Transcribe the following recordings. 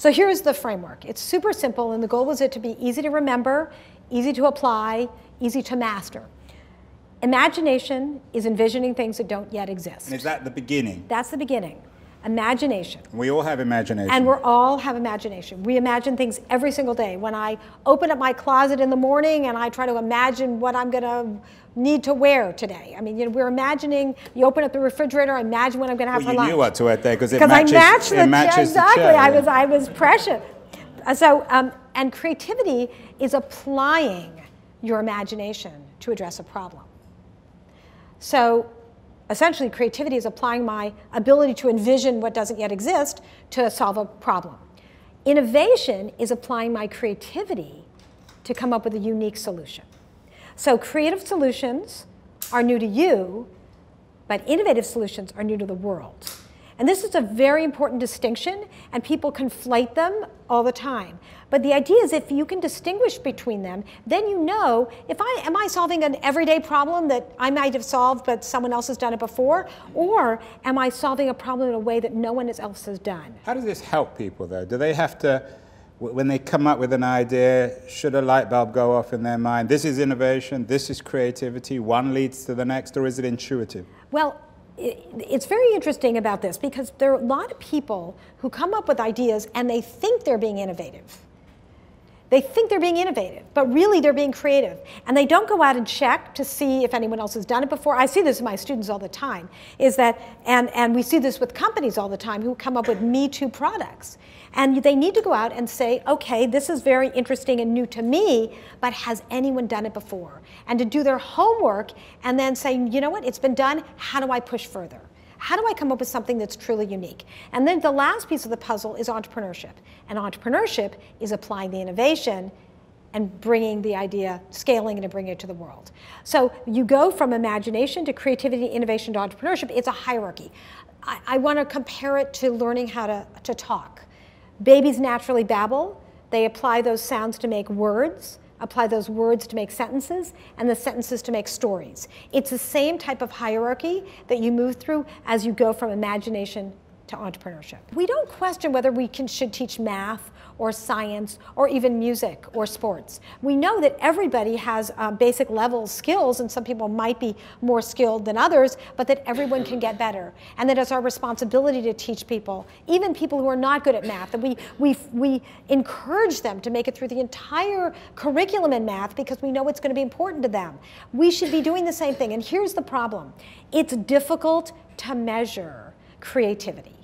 So here's the framework. It's super simple, and the goal was it to be easy to remember, easy to apply, easy to master. Imagination is envisioning things that don't yet exist. And is that the beginning? That's the beginning. Imagination. We all have imagination. And we all have imagination. We imagine things every single day. When I open up my closet in the morning and I try to imagine what I'm going to need to wear today. I mean, you know, we're imagining, you open up the refrigerator, imagine what I'm going to have for lunch. You knew what to wear there because it matches the chair. Exactly. The chair, I was prescient. So, and creativity is applying your imagination to address a problem. So essentially, creativity is applying my ability to envision what doesn't yet exist to solve a problem. Innovation is applying my creativity to come up with a unique solution. So creative solutions are new to you, but innovative solutions are new to the world. And this is a very important distinction, and people conflate them all the time. But the idea is if you can distinguish between them, then you know, am I solving an everyday problem that I might have solved but someone else has done it before? Or am I solving a problem in a way that no one else has done? How does this help people, though? Do they have to, when they come up with an idea, should a light bulb go off in their mind? This is innovation, this is creativity, one leads to the next, or is it intuitive? Well, it's very interesting about this because there are a lot of people who come up with ideas and they think they're being innovative. They think they're being innovative, but really they're being creative. And they don't go out and check to see if anyone else has done it before. I see this in my students all the time, is that, and we see this with companies all the time who come up with Me Too products. And they need to go out and say, okay, this is very interesting and new to me, but has anyone done it before? And to do their homework and then say, you know what, it's been done, how do I push further? How do I come up with something that's truly unique? And then the last piece of the puzzle is entrepreneurship. And entrepreneurship is applying the innovation and bringing the idea, scaling it and bringing it to the world. So you go from imagination to creativity, innovation to entrepreneurship. It's a hierarchy. I want to compare it to learning how to talk. Babies naturally babble. They apply those sounds to make words, apply those words to make sentences, and the sentences to make stories. It's the same type of hierarchy that you move through as you go from imagination to entrepreneurship. We don't question whether we should teach math or science or even music or sports. We know that everybody has basic level skills, and some people might be more skilled than others, but that everyone can get better. And that it's our responsibility to teach people, even people who are not good at math, that we encourage them to make it through the entire curriculum in math because we know it's going to be important to them. We should be doing the same thing. And here's the problem. It's difficult to measure creativity.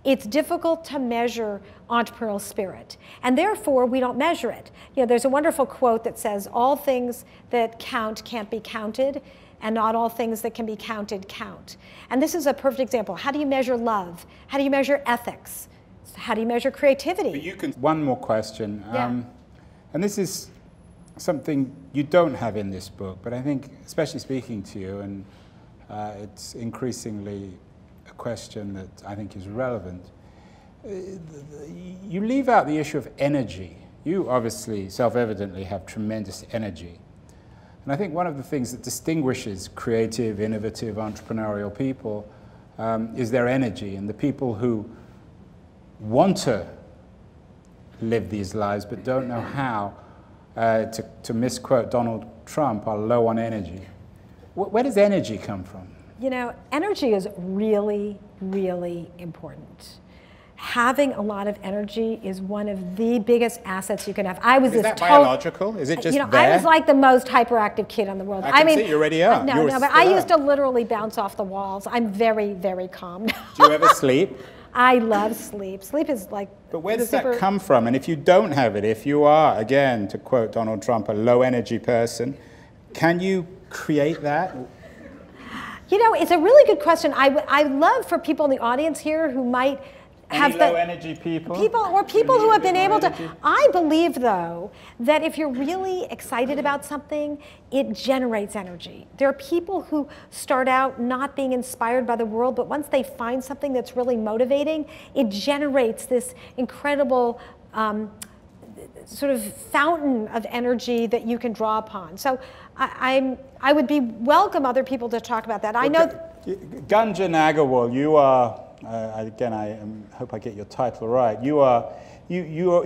It's difficult to measure entrepreneurial spirit, and therefore we don't measure it. You know, there's a wonderful quote that says, all things that count can't be counted, and not all things that can be counted count. And this is a perfect example. How do you measure love? How do you measure ethics? How do you measure creativity? But you can. One more question, Yeah. and this is something you don't have in this book, but I think, especially speaking to you, and it's increasingly a question that I think is relevant. You leave out the issue of energy. You obviously, self-evidently, have tremendous energy. And I think one of the things that distinguishes creative, innovative, entrepreneurial people is their energy. And the people who want to live these lives but don't know how, to misquote Donald Trump, are low on energy. Where does energy come from? You know, energy is really, really important. Having a lot of energy is one of the biggest assets you can have. Is that biological? Is it just you know, there? I was like the most hyperactive kid in the world. I mean, see, you already are. No, but I used to literally bounce off the walls. I'm very, very calm now. Do you ever sleep? I love sleep. Sleep is like. But where does that come from? And if you don't have it, if you are, again, to quote Donald Trump, a low energy person, can you create that? You know, it's a really good question. I'd love for people in the audience here who might have low energy people who have been able to. I believe, though, that if you're really excited about something, it generates energy. There are people who start out not being inspired by the world, but once they find something that's really motivating, it generates this incredible sort of fountain of energy that you can draw upon. So I would be welcome other people to talk about that. I know. Gunjan Agarwal, you are, again, I hope I get your title right. You are you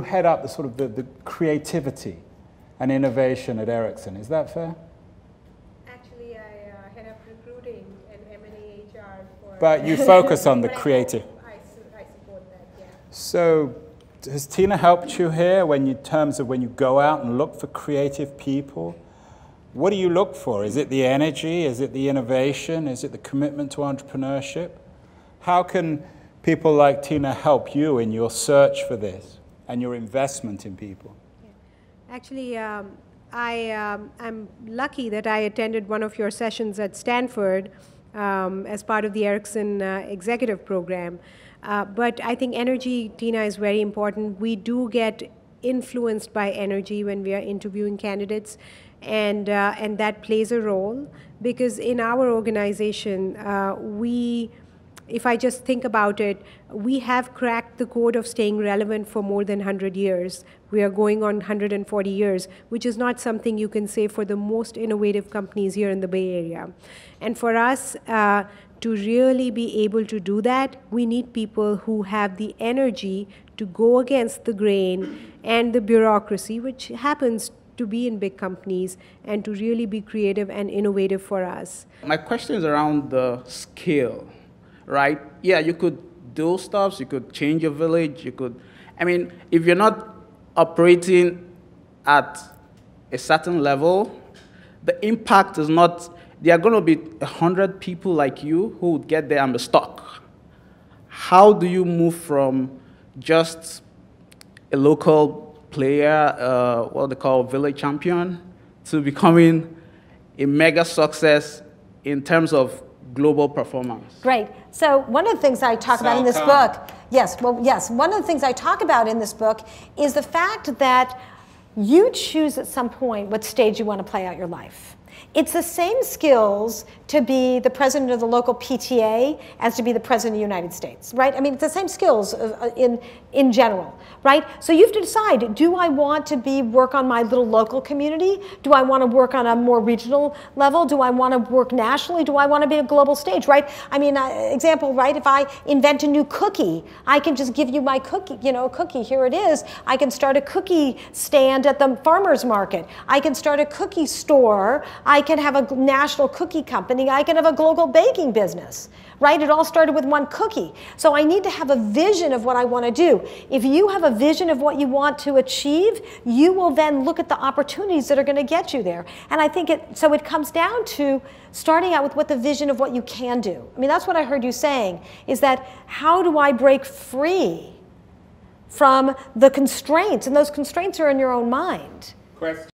head up the sort of the creativity and innovation at Ericsson. Is that fair? Actually, I head up recruiting and M&A HR for... But you focus on the creative. I support that, yeah. So has Tina helped you here in terms of when you go out and look for creative people? What do you look for? Is it the energy? Is it the innovation? Is it the commitment to entrepreneurship? How can people like Tina help you in your search for this and your investment in people? Actually, I'm lucky that I attended one of your sessions at Stanford as part of the Ericsson executive program. But I think energy, Tina, is very important. We do get influenced by energy when we are interviewing candidates, and that plays a role because in our organization, if I just think about it, we have cracked the code of staying relevant for more than 100 years. We are going on 140 years, which is not something you can say for the most innovative companies here in the Bay Area. And for us to really be able to do that, we need people who have the energy to go against the grain and the bureaucracy, which happens to be in big companies, and to really be creative and innovative for us. My question is around the scale. Right? Yeah, you could do stuff, you could change your village, you could, I mean, if you're not operating at a certain level, the impact is not, there are going to be 100 people like you who would get there and be stuck. How do you move from just a local player, what they call village champion, to becoming a mega success in terms of global performance? Great. So one of the things I talk about in this book, one of the things I talk about in this book is the fact that you choose at some point what stage you want to play out your life. It's the same skills to be the president of the local PTA as to be the president of the United States, right? I mean, it's the same skills in general, right? So you have to decide, do I want to work on my little local community? Do I want to work on a more regional level? Do I want to work nationally? Do I want to be a global stage, right? I mean, example, right? If I invent a new cookie, I can just give you my cookie, cookie, here it is. I can start a cookie stand at the farmer's market. I can start a cookie store. I can have a national cookie company. I can have a global baking business, right? It all started with one cookie. So I need to have a vision of what I want to do. If you have a vision of what you want to achieve, you will then look at the opportunities that are going to get you there. And I think it comes down to starting out with what the vision of what you can do. I mean, that's what I heard you saying, is that how do I break free from the constraints? And those constraints are in your own mind. Question.